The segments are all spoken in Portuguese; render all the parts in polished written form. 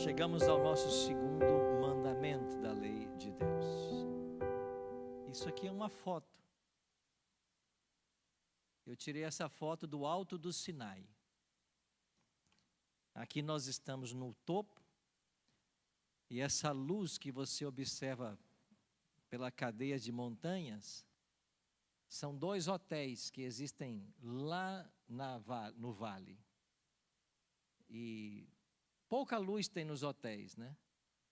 Chegamos ao nosso segundo mandamento da lei de Deus. Isso aqui é uma foto. Eu tirei essa foto do alto do Sinai. Aqui nós estamos no topo, e essa luz que você observa pela cadeia de montanhas, são 2 hotéis que existem lá no vale. E pouca luz tem nos hotéis, né?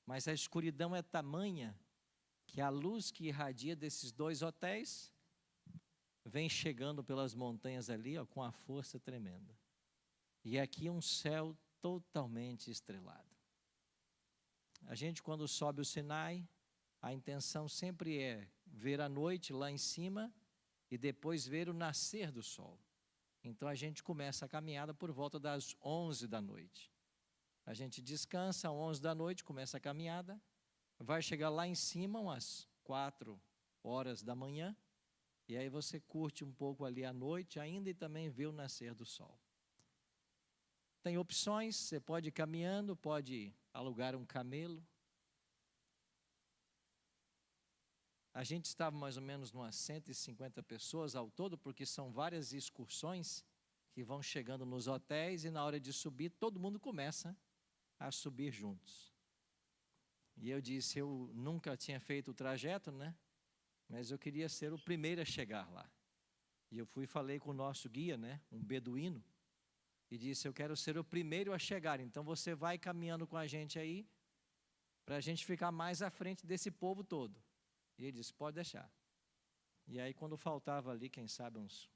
Mas a escuridão é tamanha que a luz que irradia desses 2 hotéis vem chegando pelas montanhas ali, ó, com a força tremenda. E aqui um céu totalmente estrelado. A gente, quando sobe o Sinai, a intenção sempre é ver a noite lá em cima e depois ver o nascer do sol. Então a gente começa a caminhada por volta das 11 da noite. A gente descansa, às 11 da noite, começa a caminhada, vai chegar lá em cima umas 4 horas da manhã, e aí você curte um pouco ali à noite ainda e também vê o nascer do sol. Tem opções, você pode ir caminhando, pode alugar um camelo. A gente estava mais ou menos umas 150 pessoas ao todo, porque são várias excursões que vão chegando nos hotéis e na hora de subir, todo mundo começa a subir juntos. E eu disse, eu nunca tinha feito o trajeto, né? Mas eu queria ser o primeiro a chegar lá. E eu fui e falei com o nosso guia, né? Um beduíno, e disse, eu quero ser o primeiro a chegar, então você vai caminhando com a gente aí, para a gente ficar mais à frente desse povo todo. E ele disse, pode deixar. E aí quando faltava ali, quem sabe uns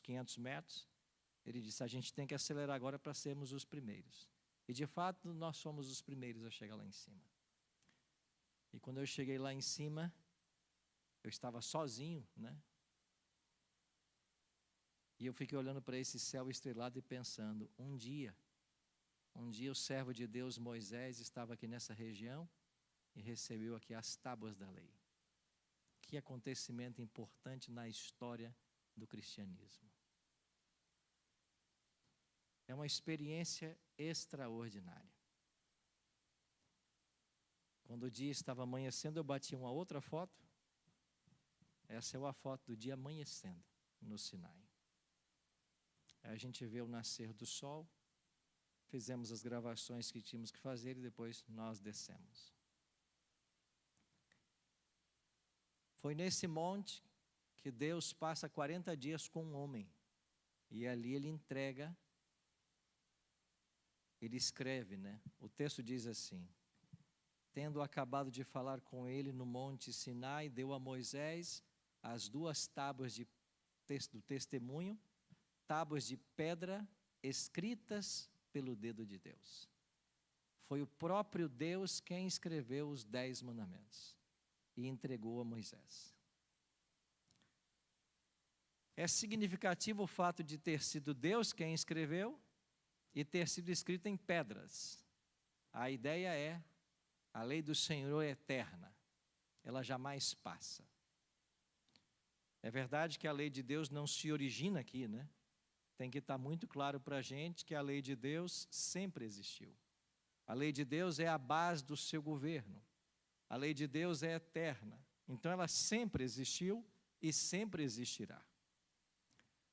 500 metros, ele disse, a gente tem que acelerar agora para sermos os primeiros. E de fato nós fomos os primeiros a chegar lá em cima. E quando eu cheguei lá em cima, eu estava sozinho, né? E eu fiquei olhando para esse céu estrelado e pensando, um dia o servo de Deus Moisés estava aqui nessa região e recebeu aqui as tábuas da lei. Que acontecimento importante na história do cristianismo. É uma experiência extraordinária. Quando o dia estava amanhecendo, eu bati uma outra foto. Essa é uma foto do dia amanhecendo no Sinai. Aí a gente vê o nascer do sol, fizemos as gravações que tínhamos que fazer e depois nós descemos. Foi nesse monte que Deus passa 40 dias com um homem. E ali ele entrega, ele escreve, né? O texto diz assim, tendo acabado de falar com ele no monte Sinai, deu a Moisés as 2 tábuas do testemunho, tábuas de pedra escritas pelo dedo de Deus. Foi o próprio Deus quem escreveu os 10 mandamentos e entregou a Moisés. É significativo o fato de ter sido Deus quem escreveu e ter sido escrito em pedras. A ideia é, a lei do Senhor é eterna, ela jamais passa. É verdade que a lei de Deus não se origina aqui, né? Tem que estar muito claro para a gente que a lei de Deus sempre existiu. A lei de Deus é a base do seu governo. A lei de Deus é eterna. Então ela sempre existiu e sempre existirá.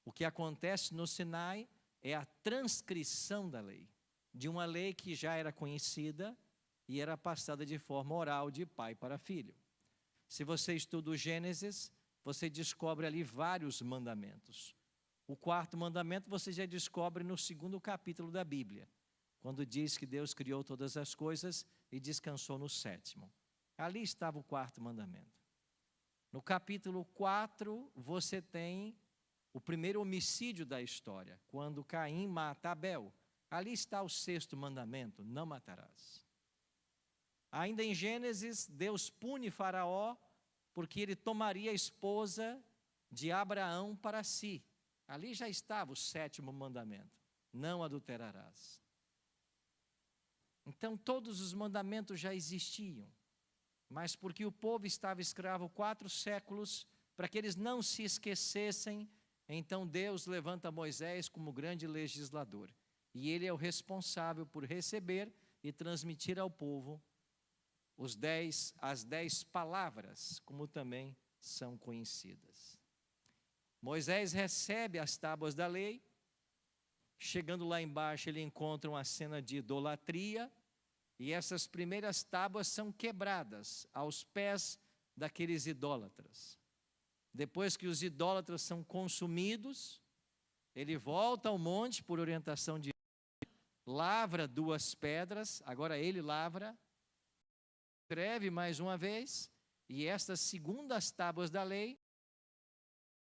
O que acontece no Sinai é a transcrição da lei. De uma lei que já era conhecida e era passada de forma oral de pai para filho. Se você estuda o Gênesis, você descobre ali vários mandamentos. O 4º mandamento você já descobre no 2º capítulo da Bíblia, quando diz que Deus criou todas as coisas e descansou no 7º. Ali estava o 4º mandamento. No capítulo 4, você tem o primeiro homicídio da história, quando Caim mata Abel. Ali está o 6º mandamento, não matarás. Ainda em Gênesis, Deus pune Faraó, porque ele tomaria a esposa de Abraão para si. Ali já estava o 7º mandamento, não adulterarás. Então todos os mandamentos já existiam, mas porque o povo estava escravo 4 séculos, para que eles não se esquecessem, então Deus levanta Moisés como grande legislador. e ele é o responsável por receber e transmitir ao povo as 10 palavras, como também são conhecidas. Moisés recebe as tábuas da lei. Chegando lá embaixo, ele encontra uma cena de idolatria, e essas primeiras tábuas são quebradas aos pés daqueles idólatras. Depois que os idólatras são consumidos, ele volta ao monte por orientação de Deus, lavra 2 pedras, agora ele lavra, escreve mais uma vez, e estas segundas tábuas da lei,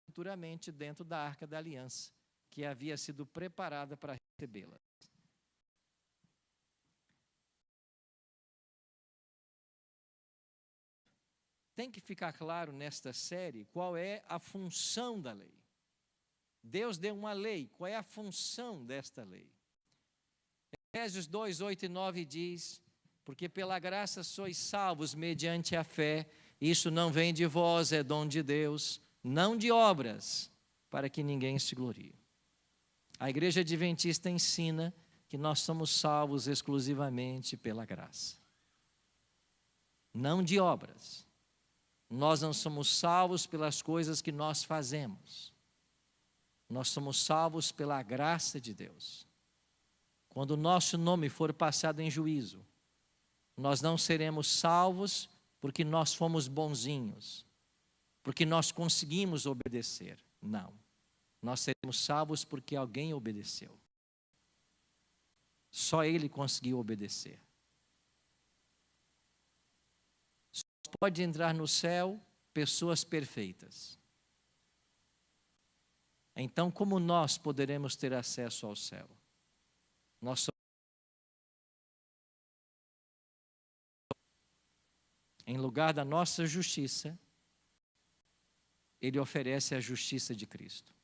futuramente dentro da Arca da Aliança, que havia sido preparada para recebê-la. Tem que ficar claro nesta série qual é a função da lei. Deus deu uma lei, qual é a função desta lei? Efésios 2, 8 e 9 diz: porque pela graça sois salvos mediante a fé, isso não vem de vós, é dom de Deus, não de obras, para que ninguém se glorie. A Igreja Adventista ensina que nós somos salvos exclusivamente pela graça, não de obras. Nós não somos salvos pelas coisas que nós fazemos. Nós somos salvos pela graça de Deus. Quando o nosso nome for passado em juízo, nós não seremos salvos porque nós fomos bonzinhos, porque nós conseguimos obedecer. Não. Nós seremos salvos porque alguém obedeceu. Só ele conseguiu obedecer. Só pode entrar no céu pessoas perfeitas. Então, como nós poderemos ter acesso ao céu? Nós somos... Em lugar da nossa justiça, ele oferece a justiça de Cristo.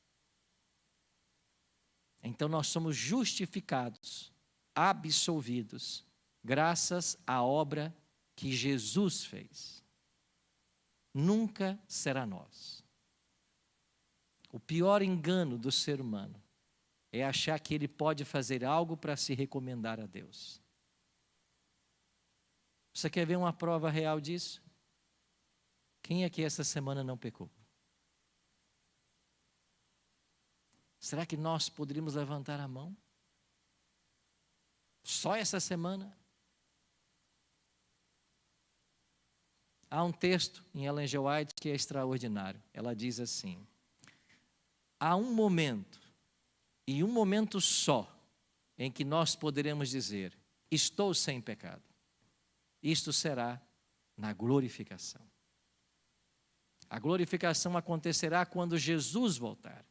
Então nós somos justificados, absolvidos, graças à obra que Jesus fez. Nunca será nós. O pior engano do ser humano é achar que ele pode fazer algo para se recomendar a Deus. Você quer ver uma prova real disso? Quem aqui essa semana não pecou? Será que nós poderíamos levantar a mão? Só essa semana? Há um texto em Ellen G. White que é extraordinário. Ela diz assim: há um momento, e um momento só, em que nós poderemos dizer: estou sem pecado. Isto será na glorificação. A glorificação acontecerá quando Jesus voltar.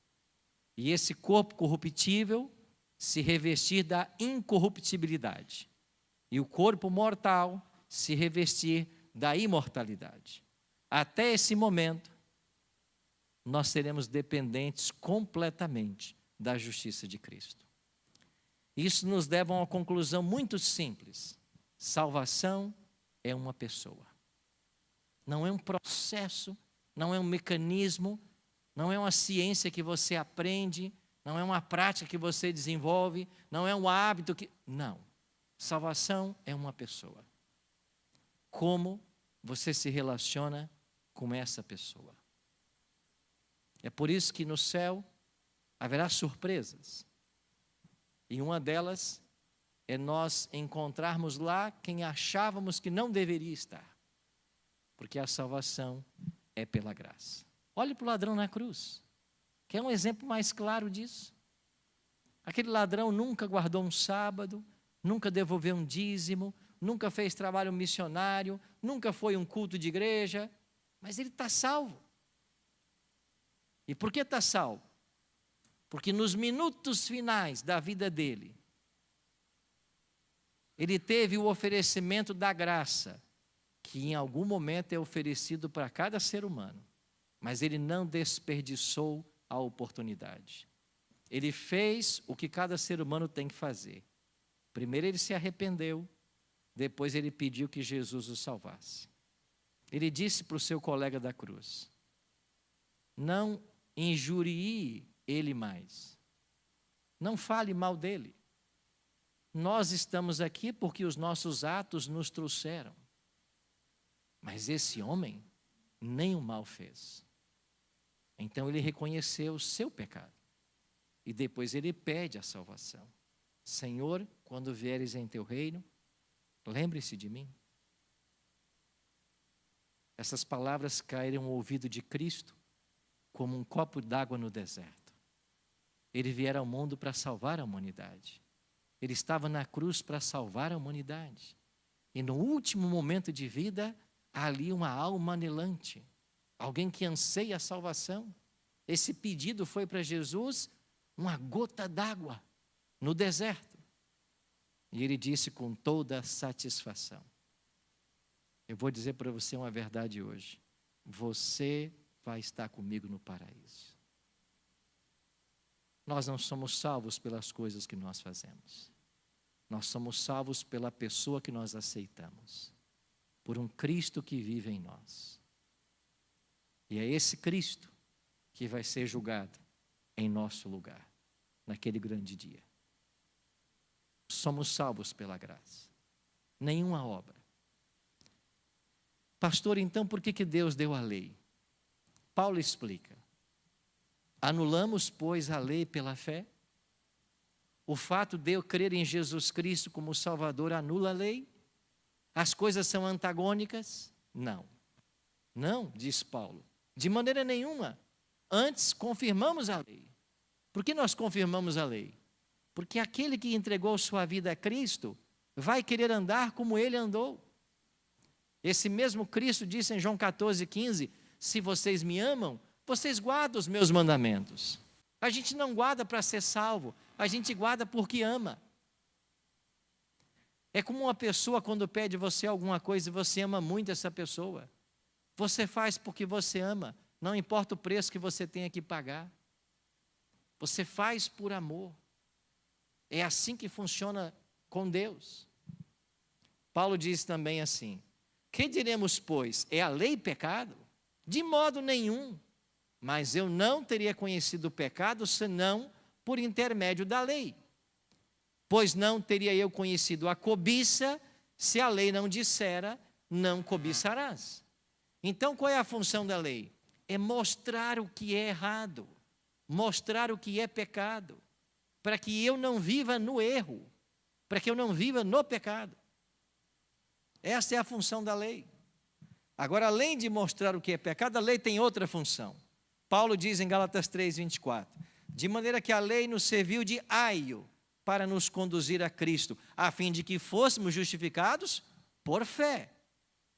E esse corpo corruptível se revestir da incorruptibilidade. E o corpo mortal se revestir da imortalidade. Até esse momento, nós seremos dependentes completamente da justiça de Cristo. Isso nos leva a uma conclusão muito simples. Salvação é uma pessoa. Não é um processo, não é um mecanismo, não é uma ciência que você aprende, não é uma prática que você desenvolve, não é um hábito que... Não. Salvação é uma pessoa. Como você se relaciona com essa pessoa? É por isso que no céu haverá surpresas. E uma delas é nós encontrarmos lá quem achávamos que não deveria estar. Porque a salvação é pela graça. Olhe para o ladrão na cruz. Quer um exemplo mais claro disso? Aquele ladrão nunca guardou um sábado, nunca devolveu um dízimo, nunca fez trabalho missionário, nunca foi um culto de igreja, mas ele está salvo. E por que está salvo? Porque nos minutos finais da vida dele, ele teve o oferecimento da graça, que em algum momento é oferecido para cada ser humano, mas ele não desperdiçou a oportunidade. Ele fez o que cada ser humano tem que fazer. Primeiro ele se arrependeu, depois ele pediu que Jesus o salvasse. Ele disse para o seu colega da cruz: não injurie ele mais, não fale mal dele, Nós estamos aqui porque os nossos atos nos trouxeram. Mas esse homem nem o mal fez. Então ele reconheceu o seu pecado. E depois ele pede a salvação. Senhor, quando vieres em teu reino, lembre-se de mim. Essas palavras caíram no ouvido de Cristo como um copo d'água no deserto. Ele viera ao mundo para salvar a humanidade. Ele estava na cruz para salvar a humanidade. E no último momento de vida, há ali uma alma anelante, alguém que anseia a salvação. Esse pedido foi para Jesus uma gota d'água no deserto. E ele disse com toda a satisfação: eu vou dizer para você uma verdade hoje. Você vai estar comigo no paraíso. Nós não somos salvos pelas coisas que nós fazemos. Nós somos salvos pela pessoa que nós aceitamos. Por um Cristo que vive em nós. E é esse Cristo que vai ser julgado em nosso lugar, naquele grande dia. Somos salvos pela graça. Nenhuma obra. Pastor, então por que Deus deu a lei? Paulo explica. Anulamos, pois, a lei pela fé? O fato de eu crer em Jesus Cristo como Salvador anula a lei? As coisas são antagônicas? Não. Não, diz Paulo. De maneira nenhuma. Antes, confirmamos a lei. Por que nós confirmamos a lei? Porque aquele que entregou sua vida a Cristo vai querer andar como ele andou. Esse mesmo Cristo disse em João 14,15: se vocês me amam, vocês guardam os meus mandamentos. A gente não guarda para ser salvo, a gente guarda porque ama. É como uma pessoa quando pede você alguma coisa e você ama muito essa pessoa. Você faz porque você ama, não importa o preço que você tenha que pagar. Você faz por amor. É assim que funciona com Deus. Paulo diz também assim: que diremos, pois? É a lei pecado? De modo nenhum. Mas eu não teria conhecido o pecado senão por intermédio da lei. Pois não teria eu conhecido a cobiça se a lei não dissera, não cobiçarás. Então qual é a função da lei? É mostrar o que é errado, mostrar o que é pecado, para que eu não viva no erro, para que eu não viva no pecado. Essa é a função da lei. Agora, além de mostrar o que é pecado, a lei tem outra função. Paulo diz em Gálatas 3:24, de maneira que a lei nos serviu de aio para nos conduzir a Cristo, a fim de que fôssemos justificados por fé.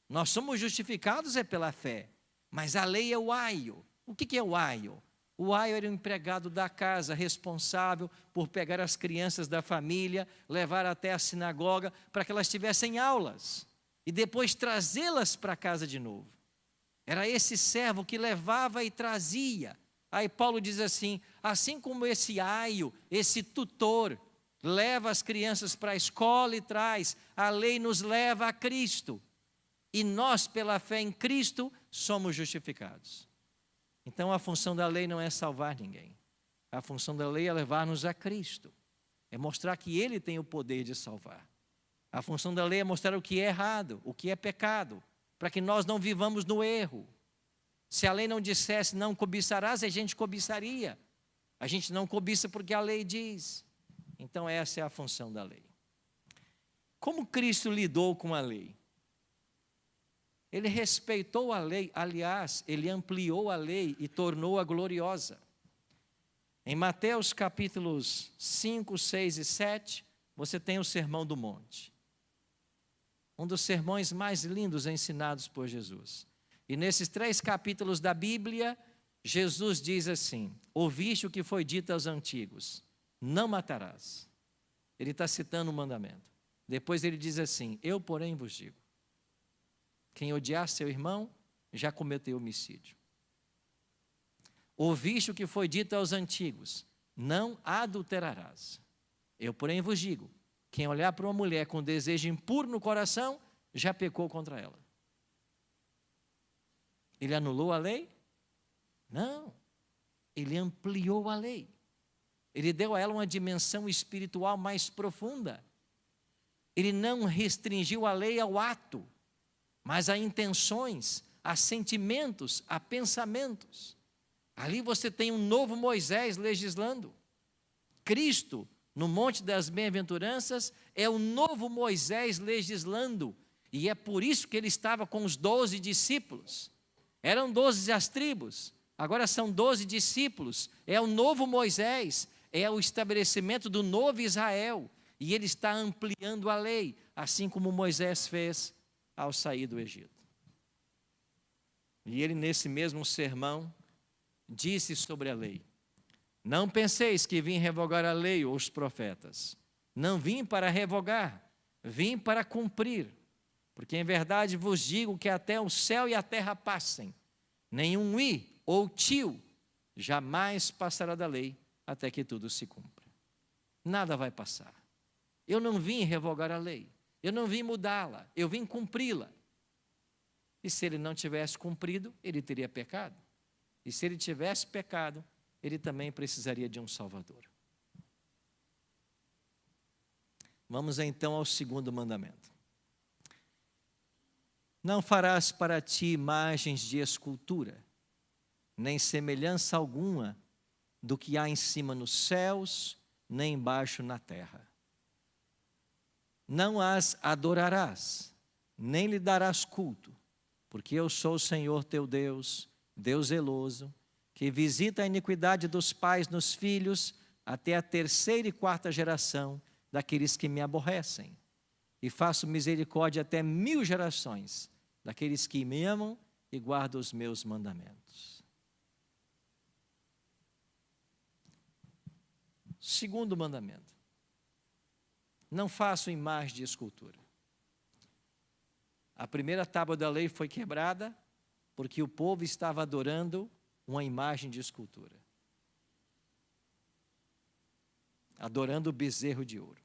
Nós somos justificados pela fé, mas a lei é o aio. O que é o aio? O aio era o empregado da casa, responsável por pegar as crianças da família, levar até a sinagoga, para que elas tivessem aulas, e depois trazê-las para casa de novo. Era esse servo que levava e trazia. Aí Paulo diz assim como esse aio, esse tutor, leva as crianças para a escola e traz, a lei nos leva a Cristo. E nós, pela fé em Cristo, somos justificados. Então a função da lei não é salvar ninguém. A função da lei é levar-nos a Cristo. É mostrar que Ele tem o poder de salvar. A função da lei é mostrar o que é errado, o que é pecado, para que nós não vivamos no erro. Se a lei não dissesse não cobiçarás, a gente cobiçaria. A gente não cobiça porque a lei diz. Então essa é a função da lei. Como Cristo lidou com a lei? Ele respeitou a lei, aliás, ele ampliou a lei e tornou-a gloriosa. Em Mateus capítulos 5, 6 e 7, você tem o Sermão do Monte. Um dos sermões mais lindos ensinados por Jesus. E nesses 3 capítulos da Bíblia, Jesus diz assim: ouviste o que foi dito aos antigos, não matarás. Ele está citando um mandamento. Depois ele diz assim: eu, porém, vos digo, quem odiar seu irmão, já cometeu homicídio. Ouviste o que foi dito aos antigos, não adulterarás. Eu, porém, vos digo, quem olhar para uma mulher com desejo impuro no coração, já pecou contra ela. Ele anulou a lei? Não. Ele ampliou a lei. Ele deu a ela uma dimensão espiritual mais profunda. Ele não restringiu a lei ao ato, mas a intenções, a sentimentos, a pensamentos. Ali você tem um novo Moisés legislando. Cristo, no Monte das Bem-aventuranças, é o novo Moisés legislando. E é por isso que ele estava com os 12 discípulos. Eram 12 as tribos, agora são 12 discípulos. É o novo Moisés, é o estabelecimento do novo Israel. E ele está ampliando a lei, assim como Moisés fez ao sair do Egito. E ele, nesse mesmo sermão, disse sobre a lei: não penseis que vim revogar a lei ou os profetas. Não vim para revogar, vim para cumprir. Porque em verdade vos digo que até o céu e a terra passem, nenhum i ou tio jamais passará da lei até que tudo se cumpra. Nada vai passar. Eu não vim revogar a lei, eu não vim mudá-la, eu vim cumpri-la. E se ele não tivesse cumprido, ele teria pecado. E se ele tivesse pecado, ele também precisaria de um Salvador. Vamos então ao segundo mandamento. Não farás para ti imagens de escultura, nem semelhança alguma do que há em cima nos céus, nem embaixo na terra. Não as adorarás, nem lhe darás culto, porque eu sou o Senhor teu Deus, Deus zeloso, que visita a iniquidade dos pais nos filhos, até a terceira e quarta geração daqueles que me aborrecem. E faço misericórdia até 1000 gerações daqueles que me amam e guardam os meus mandamentos. Segundo mandamento: não façam imagem de escultura. A primeira tábua da lei foi quebrada porque o povo estava adorando uma imagem de escultura, adorando o bezerro de ouro.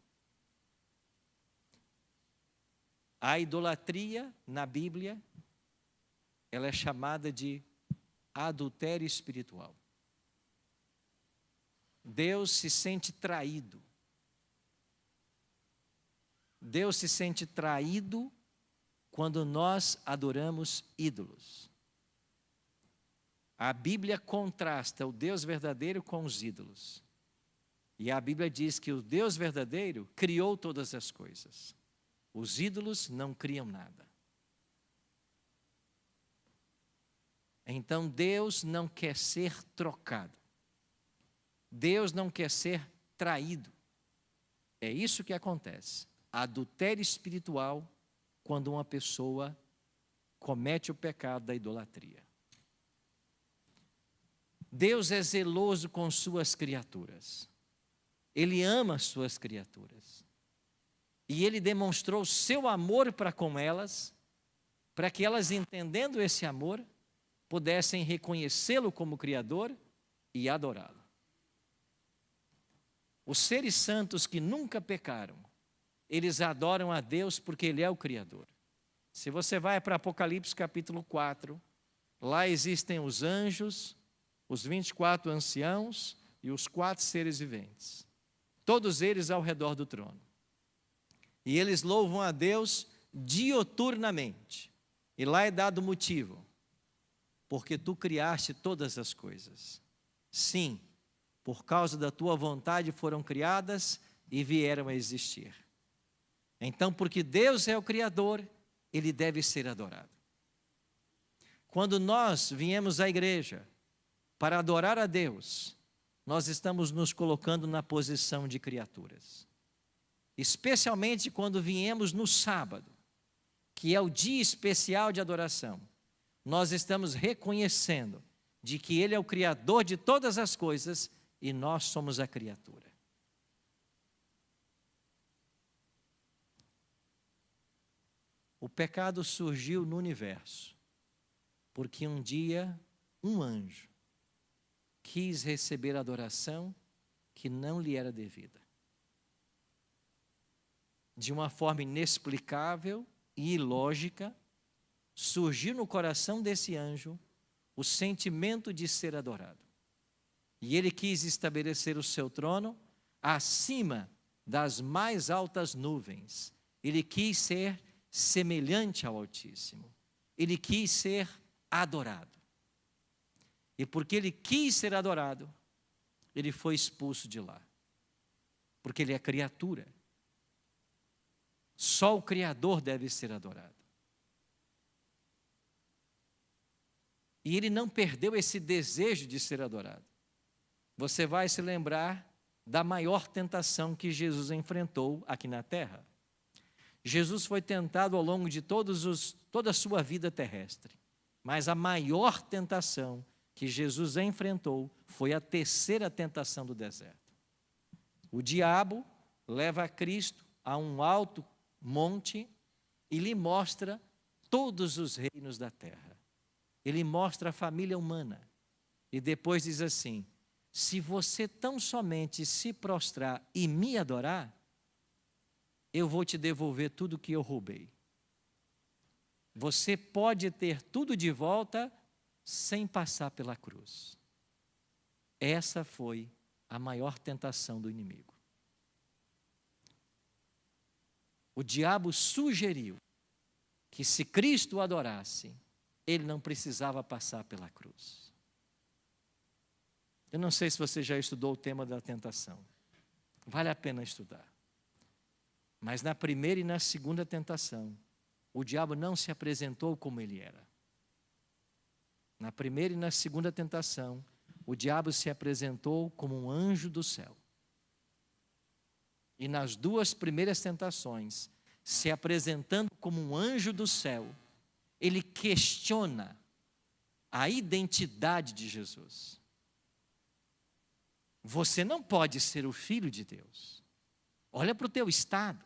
A idolatria na Bíblia, ela é chamada de adultério espiritual. Deus se sente traído. Deus se sente traído quando nós adoramos ídolos. A Bíblia contrasta o Deus verdadeiro com os ídolos. E a Bíblia diz que o Deus verdadeiro criou todas as coisas. Os ídolos não criam nada. Então Deus não quer ser trocado. Deus não quer ser traído. É isso que acontece. Adultério espiritual quando uma pessoa comete o pecado da idolatria. Deus é zeloso com suas criaturas. Ele ama as suas criaturas. E Ele demonstrou seu amor para com elas, para que elas, entendendo esse amor, pudessem reconhecê-lo como Criador e adorá-lo. Os seres santos que nunca pecaram, eles adoram a Deus porque Ele é o Criador. Se você vai para Apocalipse capítulo 4, lá existem os anjos, os 24 anciãos e os 4 seres viventes. Todos eles ao redor do trono. E eles louvam a Deus dioturnamente. E lá é dado o motivo. Porque tu criaste todas as coisas. Sim, por causa da tua vontade foram criadas e vieram a existir. Então, porque Deus é o Criador, Ele deve ser adorado. Quando nós viemos à igreja para adorar a Deus, nós estamos nos colocando na posição de criaturas. Especialmente quando viemos no sábado, que é o dia especial de adoração, nós estamos reconhecendo de que Ele é o Criador de todas as coisas e nós somos a criatura. O pecado surgiu no universo, porque um dia um anjo quis receber a adoração que não lhe era devida. De uma forma inexplicável e ilógica, surgiu no coração desse anjo o sentimento de ser adorado. E ele quis estabelecer o seu trono acima das mais altas nuvens, Ele quis ser semelhante ao Altíssimo. Ele quis ser adorado. E porque ele quis ser adorado, ele foi expulso de lá. Porque ele é criatura. Só o Criador deve ser adorado. E ele não perdeu esse desejo de ser adorado. Você vai se lembrar da maior tentação que Jesus enfrentou aqui na terra. Jesus foi tentado ao longo de toda a sua vida terrestre. Mas a maior tentação que Jesus enfrentou foi a terceira tentação do deserto. O diabo leva a Cristo a um alto monte e lhe mostra todos os reinos da terra. Ele mostra a família humana. E depois diz assim: se você tão somente se prostrar e me adorar, eu vou te devolver tudo que eu roubei. Você pode ter tudo de volta sem passar pela cruz. Essa foi a maior tentação do inimigo. O diabo sugeriu que se Cristo o adorasse, ele não precisava passar pela cruz. Eu não sei se você já estudou o tema da tentação. Vale a pena estudar. Mas na primeira e na segunda tentação, o diabo não se apresentou como ele era. Na primeira e na segunda tentação, o diabo se apresentou como um anjo do céu. E nas duas primeiras tentações, se apresentando como um anjo do céu, ele questiona a identidade de Jesus. Você não pode ser o filho de Deus. Olha para o teu estado.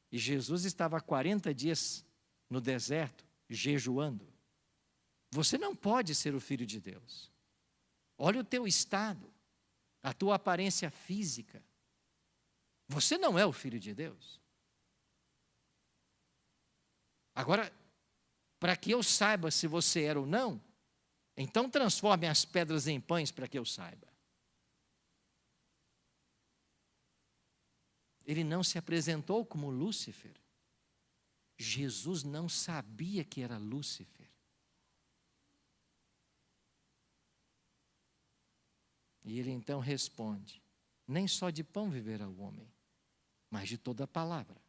E Jesus estava 40 dias no deserto, jejuando. Você não pode ser o filho de Deus. Olha o teu estado, a tua aparência física. Você não é o filho de Deus. Agora, para que eu saiba se você era ou não, então transforme as pedras em pães para que eu saiba. Ele não se apresentou como Lúcifer. Jesus não sabia que era Lúcifer. E ele então responde: nem só de pão viverá o homem, mas de toda a palavra.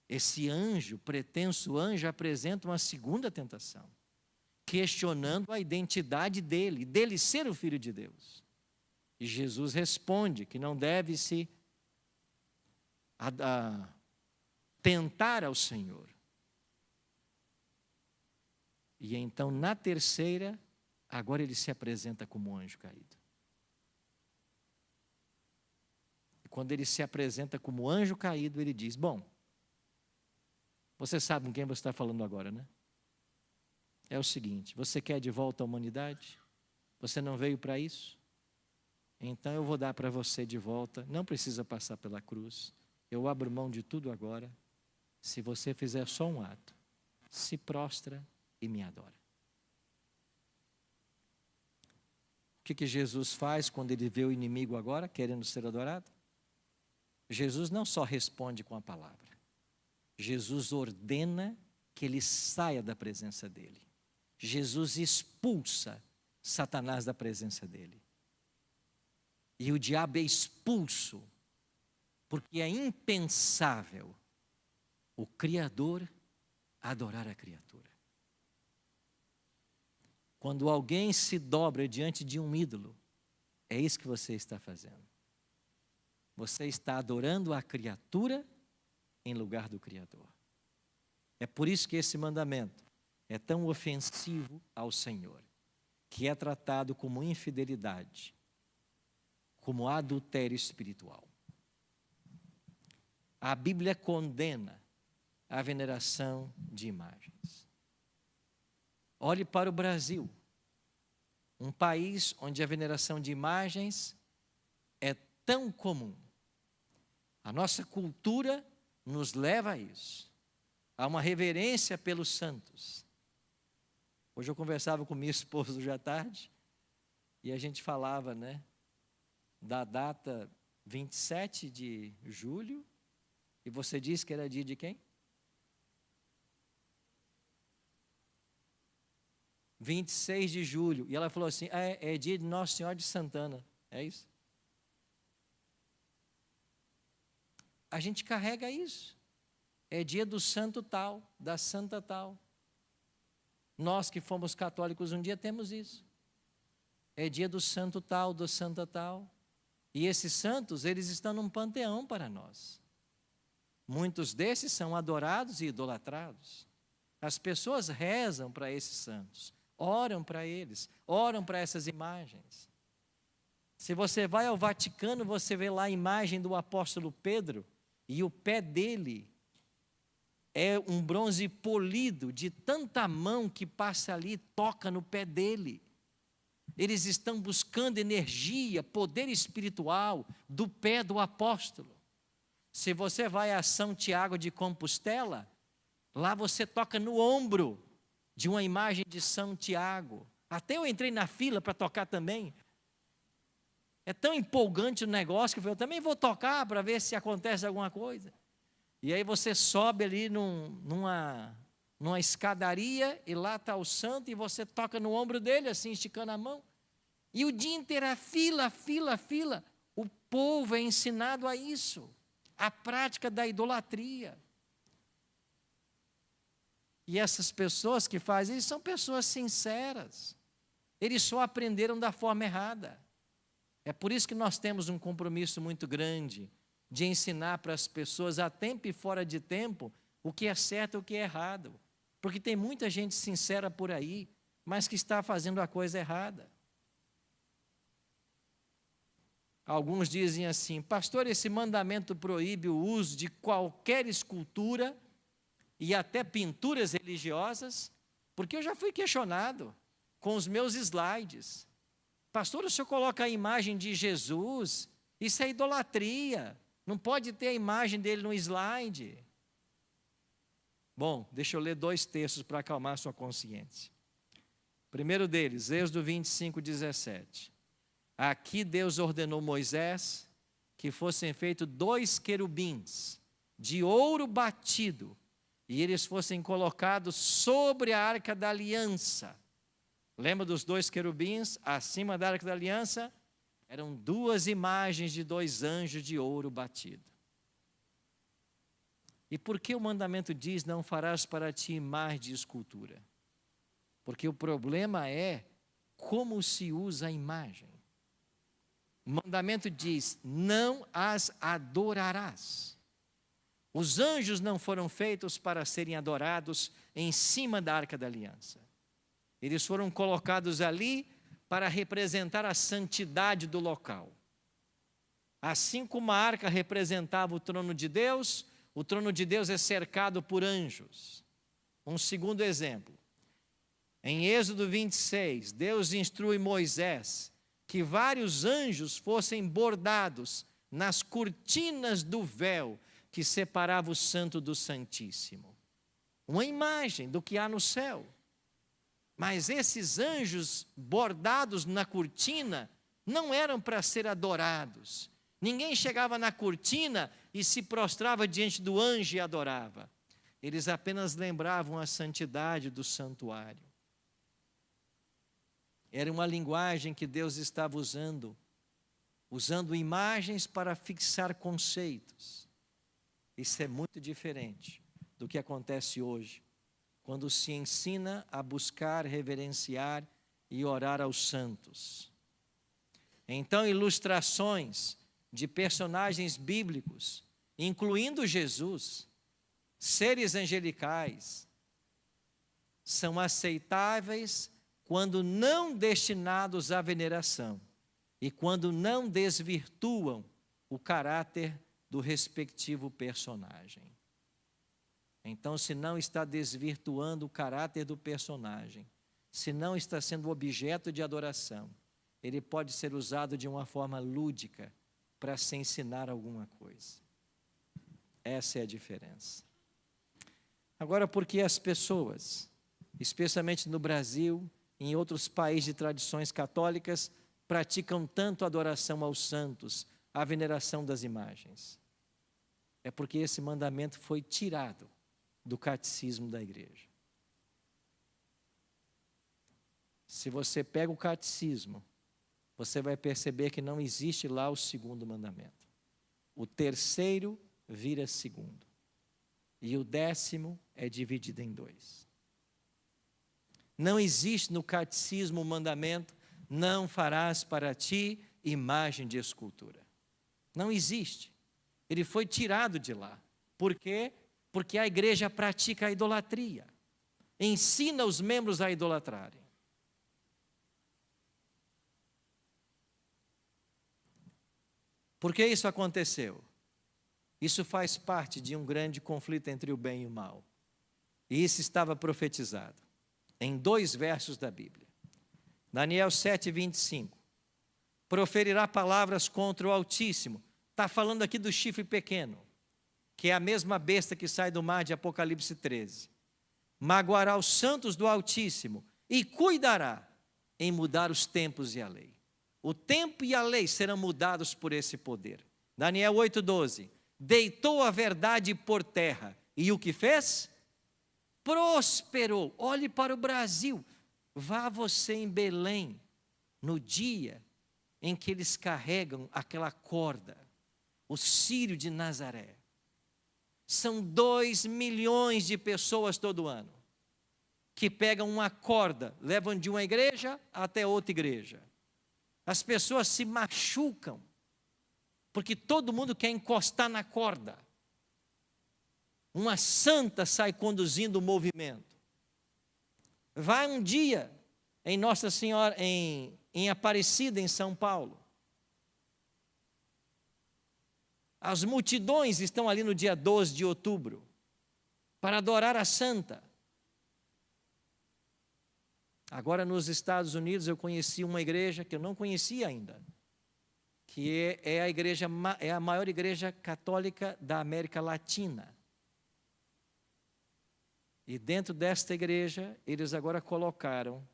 Esse anjo, pretenso anjo, apresenta uma segunda tentação, questionando a identidade dele ser o Filho de Deus. E Jesus responde que não deve se tentar ao Senhor. E então, na terceira, agora ele se apresenta como anjo caído. E quando ele se apresenta como anjo caído, ele diz: bom, você sabe com quem você está falando agora, né? É o seguinte: você quer de volta a humanidade? Você não veio para isso? Então eu vou dar para você de volta, não precisa passar pela cruz. Eu abro mão de tudo agora, se você fizer só um ato: se prostra e me adora. O que Jesus faz quando ele vê o inimigo agora querendo ser adorado? Jesus não só responde com a palavra. Jesus ordena que ele saia da presença dele. Jesus expulsa Satanás da presença dele. E o diabo é expulso, porque é impensável o Criador adorar a criatura. Quando alguém se dobra diante de um ídolo, é isso que você está fazendo. Você está adorando a criatura em lugar do Criador. É por isso que esse mandamento é tão ofensivo ao Senhor, que é tratado como infidelidade, como adultério espiritual. A Bíblia condena a veneração de imagens. Olhe para o Brasil, um país onde a veneração de imagens é tão comum. A nossa cultura nos leva a isso, a uma reverência pelos santos. Hoje eu conversava com minha esposa hoje à tarde, e a gente falava, da data 27 de julho E você disse que era dia de quem? 26 de julho. E ela falou assim, é dia de Nossa Senhora de Santana. É isso? A gente carrega isso. É dia do santo tal, da santa tal. Nós que fomos católicos um dia temos isso. É dia do santo tal, do santa tal. E esses santos, eles estão num panteão para nós. Muitos desses são adorados e idolatrados. As pessoas rezam para esses santos, oram para eles, oram para essas imagens. Se você vai ao Vaticano, você vê lá a imagem do apóstolo Pedro, e o pé dele é um bronze polido, de tanta mão que passa ali e toca no pé dele. Eles estão buscando energia, poder espiritual do pé do apóstolo. Se você vai a São Tiago de Compostela, lá você toca no ombro de uma imagem de São Tiago. Até eu entrei na fila para tocar também. É tão empolgante o negócio que eu também vou tocar para ver se acontece alguma coisa. E aí você sobe ali numa escadaria e lá está o santo e você toca no ombro dele, assim, esticando a mão. E o dia inteiro é fila, fila, fila. O povo é ensinado a isso, a prática da idolatria. E essas pessoas que fazem isso são pessoas sinceras. Eles só aprenderam da forma errada. É por isso que nós temos um compromisso muito grande de ensinar para as pessoas, a tempo e fora de tempo, o que é certo e o que é errado. Porque tem muita gente sincera por aí, mas que está fazendo a coisa errada. Alguns dizem assim, pastor, esse mandamento proíbe o uso de qualquer escultura e até pinturas religiosas, porque eu já fui questionado com os meus slides. Pastor, o senhor coloca a imagem de Jesus, isso é idolatria, não pode ter a imagem dele no slide. Bom, deixa eu ler 2 textos para acalmar a sua consciência. Primeiro deles, Êxodo 25, 17. Aqui Deus ordenou Moisés que fossem feitos 2 querubins de ouro batido, e eles fossem colocados sobre a arca da aliança. Lembra dos 2 querubins acima da arca da aliança? Eram 2 imagens de 2 anjos de ouro batido. E por que o mandamento diz, não farás para ti imagem de escultura? Porque o problema é como se usa a imagem. O mandamento diz, não as adorarás. Os anjos não foram feitos para serem adorados em cima da arca da aliança. Eles foram colocados ali para representar a santidade do local. Assim como a arca representava o trono de Deus, o trono de Deus é cercado por anjos. Um segundo exemplo. Em Êxodo 26, Deus instrui Moisés que vários anjos fossem bordados nas cortinas do véu que separava o santo do santíssimo. Uma imagem do que há no céu. Mas esses anjos bordados na cortina não eram para ser adorados. Ninguém chegava na cortina e se prostrava diante do anjo e adorava. Eles apenas lembravam a santidade do santuário. Era uma linguagem que Deus estava usando imagens para fixar conceitos. Isso é muito diferente do que acontece hoje, quando se ensina a buscar, reverenciar e orar aos santos. Então, ilustrações de personagens bíblicos, incluindo Jesus, seres angelicais, são aceitáveis quando não destinados à veneração e quando não desvirtuam o caráter do respectivo personagem. Então, se não está desvirtuando o caráter do personagem, se não está sendo objeto de adoração, ele pode ser usado de uma forma lúdica para se ensinar alguma coisa. Essa é a diferença. Agora, por que as pessoas, especialmente no Brasil, em outros países de tradições católicas, praticam tanto adoração aos santos, a veneração das imagens? é porque esse mandamento foi tirado do catecismo da igreja. Se você pega o catecismo, você vai perceber que não existe lá o segundo mandamento. O terceiro vira segundo. E o 10º é dividido em 2. Não existe no catecismo o mandamento: não farás para ti imagem de escultura. Não existe. Ele foi tirado de lá. Por quê? Porque a igreja pratica a idolatria. Ensina os membros a idolatrarem. Por que isso aconteceu? Isso faz parte de um grande conflito entre o bem e o mal. E isso estava profetizado em 2 versos da Bíblia. Daniel 7:25. Proferirá palavras contra o Altíssimo. Está falando aqui do chifre pequeno, que é a mesma besta que sai do mar de Apocalipse 13. Magoará os santos do Altíssimo e cuidará em mudar os tempos e a lei. O tempo e a lei serão mudados por esse poder. Daniel 8:12. Deitou a verdade por terra. E o que fez? Prosperou. Olhe para o Brasil. Vá você em Belém, no dia em que eles carregam aquela corda, o Círio de Nazaré. São 2 milhões de pessoas todo ano que pegam uma corda, levam de uma igreja até outra igreja. As pessoas se machucam, porque todo mundo quer encostar na corda. Uma santa sai conduzindo o movimento. Vai um dia em Nossa Senhora, em Aparecida, em São Paulo. As multidões estão ali no dia 12 de outubro para adorar a santa. Agora, nos Estados Unidos, eu conheci uma igreja que eu não conhecia ainda, que é a maior igreja católica da América Latina. E dentro desta igreja, eles agora colocaram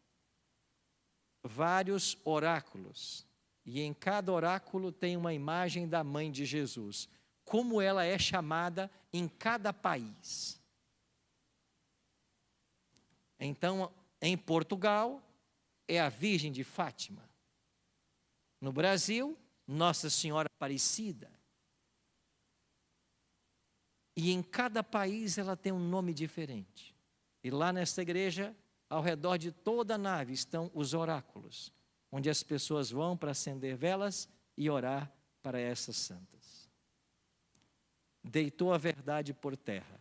vários oráculos. E em cada oráculo tem uma imagem da mãe de Jesus, como ela é chamada em cada país. Então, em Portugal, é a Virgem de Fátima. No Brasil, Nossa Senhora Aparecida. E em cada país ela tem um nome diferente. E lá nesta igreja, ao redor de toda a nave, estão os oráculos, onde as pessoas vão para acender velas e orar para essas santas. Deitou a verdade por terra.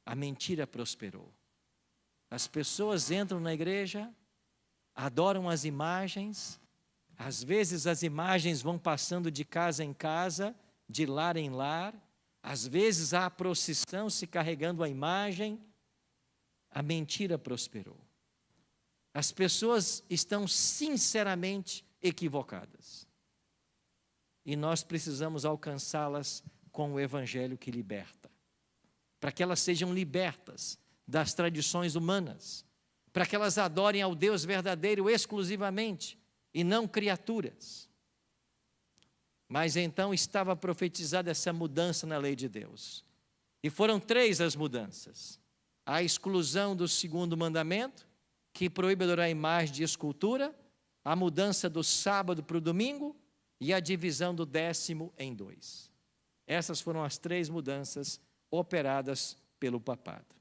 A mentira prosperou. As pessoas entram na igreja, adoram as imagens, às vezes as imagens vão passando de casa em casa, de lar em lar, às vezes há a procissão se carregando a imagem. A mentira prosperou. As pessoas estão sinceramente equivocadas. E nós precisamos alcançá-las com o evangelho que liberta. Para que elas sejam libertas das tradições humanas. Para que elas adorem ao Deus verdadeiro exclusivamente e não criaturas. Mas então estava profetizada essa mudança na lei de Deus. E foram 3 as mudanças. A exclusão do 2º mandamento, que proíbe adorar a imagem de escultura, a mudança do sábado para o domingo e a divisão do 10º em 2. Essas foram as 3 mudanças operadas pelo papado.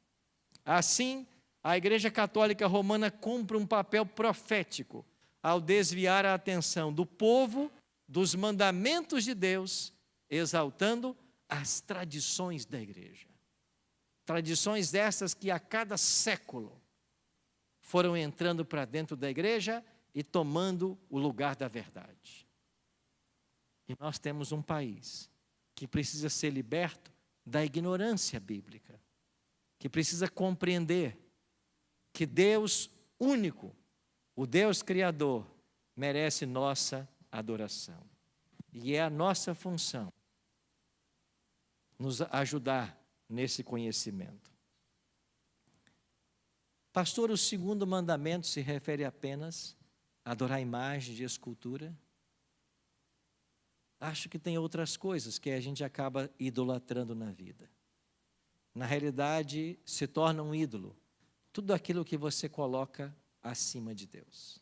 Assim, a Igreja Católica Romana cumpre um papel profético ao desviar a atenção do povo dos mandamentos de Deus, exaltando as tradições da igreja. Tradições dessas que a cada século foram entrando para dentro da igreja e tomando o lugar da verdade. E nós temos um país que precisa ser liberto da ignorância bíblica, que precisa compreender que Deus único, o Deus Criador, merece nossa adoração. E é a nossa função nos ajudar nesse conhecimento. Pastor, o 2º mandamento se refere apenas a adorar a imagem de escultura? Acho que tem outras coisas que a gente acaba idolatrando na vida. Na realidade, se torna um ídolo tudo aquilo que você coloca acima de Deus.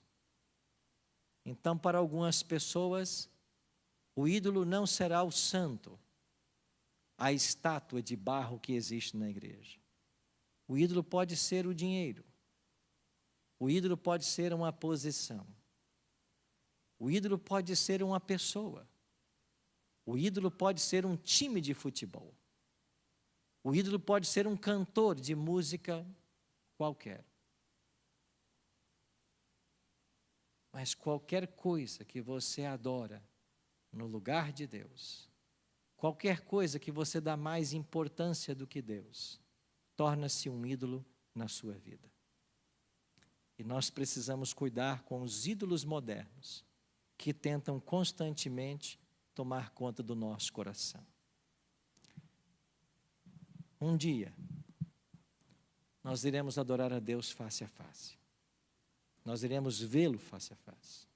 Então, para algumas pessoas, o ídolo não será o santo, a estátua de barro que existe na igreja. O ídolo pode ser o dinheiro. O ídolo pode ser uma posição. O ídolo pode ser uma pessoa. O ídolo pode ser um time de futebol. O ídolo pode ser um cantor de música qualquer. Mas qualquer coisa que você adora no lugar de Deus, qualquer coisa que você dá mais importância do que Deus, torna-se um ídolo na sua vida. E nós precisamos cuidar com os ídolos modernos que tentam constantemente tomar conta do nosso coração. Um dia, nós iremos adorar a Deus face a face. Nós iremos vê-lo face a face.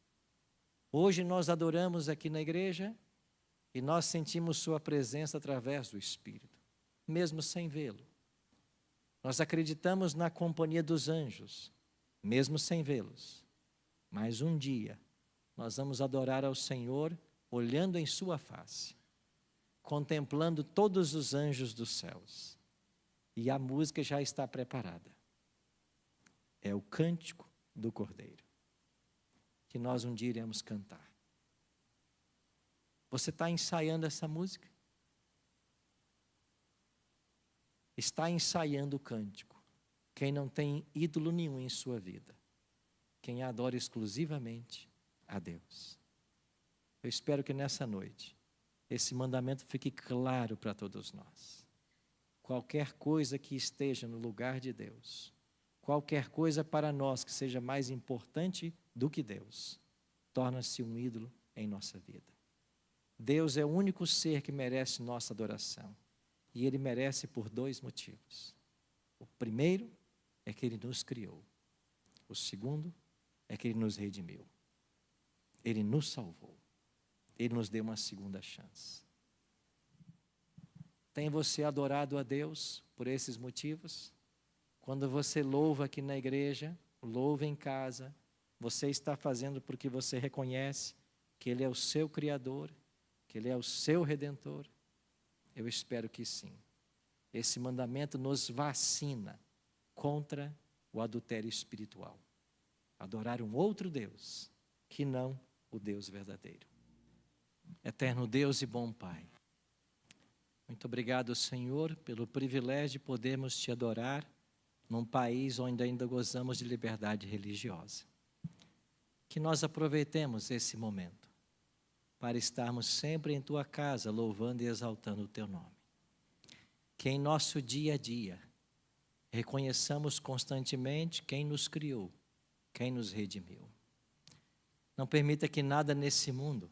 Hoje nós adoramos aqui na igreja e nós sentimos sua presença através do Espírito, mesmo sem vê-lo. Nós acreditamos na companhia dos anjos, mesmo sem vê-los. Mas um dia nós vamos adorar ao Senhor olhando em sua face, contemplando todos os anjos dos céus. E a música já está preparada. É o cântico do Cordeiro, que nós um dia iremos cantar. Você está ensaiando essa música? Está ensaiando o cântico. Quem não tem ídolo nenhum em sua vida, quem adora exclusivamente a Deus. Eu espero que nessa noite esse mandamento fique claro para todos nós. Qualquer coisa que esteja no lugar de Deus, qualquer coisa para nós que seja mais importante do que Deus, torna-se um ídolo em nossa vida. Deus é o único ser que merece nossa adoração. E Ele merece por dois motivos. O primeiro é que Ele nos criou. O segundo é que Ele nos redimiu. Ele nos salvou. Ele nos deu uma segunda chance. Tem você adorado a Deus por esses motivos? Quando você louva aqui na igreja, louva em casa, você está fazendo porque você reconhece que Ele é o seu Criador, que Ele é o seu Redentor? Eu espero que sim. Esse mandamento nos vacina contra o adultério espiritual. Adorar um outro Deus, que não o Deus verdadeiro. Eterno Deus e bom Pai, muito obrigado, Senhor, pelo privilégio de podermos Te adorar num país onde ainda gozamos de liberdade religiosa. Que nós aproveitemos esse momento para estarmos sempre em Tua casa, louvando e exaltando o Teu nome. Que em nosso dia a dia reconheçamos constantemente quem nos criou, quem nos redimiu. Não permita que nada nesse mundo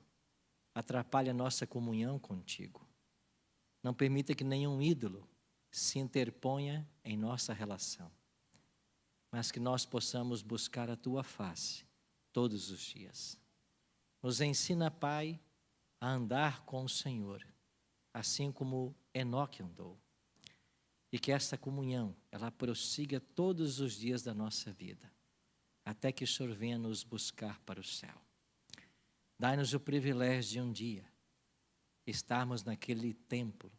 atrapalhe a nossa comunhão contigo. Não permita que nenhum ídolo se interponha em nossa relação, mas que nós possamos buscar a Tua face todos os dias. Nos ensina, Pai, a andar com o Senhor, assim como Enoque andou. E que essa comunhão, ela prossiga todos os dias da nossa vida, até que o Senhor venha nos buscar para o céu. Dai-nos o privilégio de um dia estarmos naquele templo,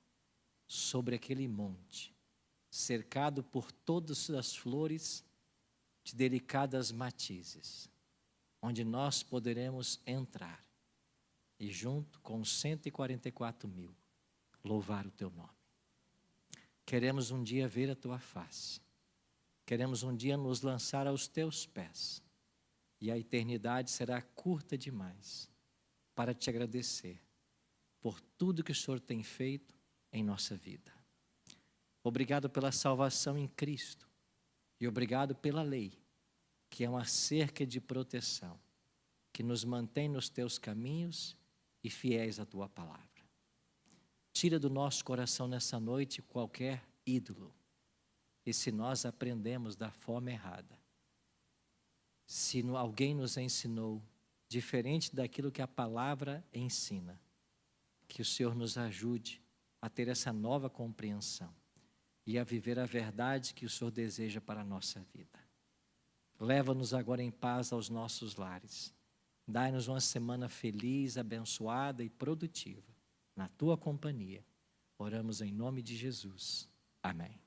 sobre aquele monte, cercado por todas as flores de delicadas matizes, onde nós poderemos entrar e junto com os 144.000 louvar o Teu nome. Queremos um dia ver a Tua face, queremos um dia nos lançar aos Teus pés, e a eternidade será curta demais para Te agradecer por tudo que o Senhor tem feito em nossa vida. Obrigado pela salvação em Cristo e obrigado pela lei, que é uma cerca de proteção, que nos mantém nos Teus caminhos e fiéis à Tua palavra. Tira do nosso coração nessa noite qualquer ídolo, e se nós aprendemos da forma errada, se alguém nos ensinou diferente daquilo que a palavra ensina, Que o Senhor nos ajude a ter essa nova compreensão e a viver a verdade que o Senhor deseja para a nossa vida. Leva-nos agora em paz aos nossos lares. Dai-nos uma semana feliz, abençoada e produtiva, na Tua companhia. Oramos em nome de Jesus. Amém.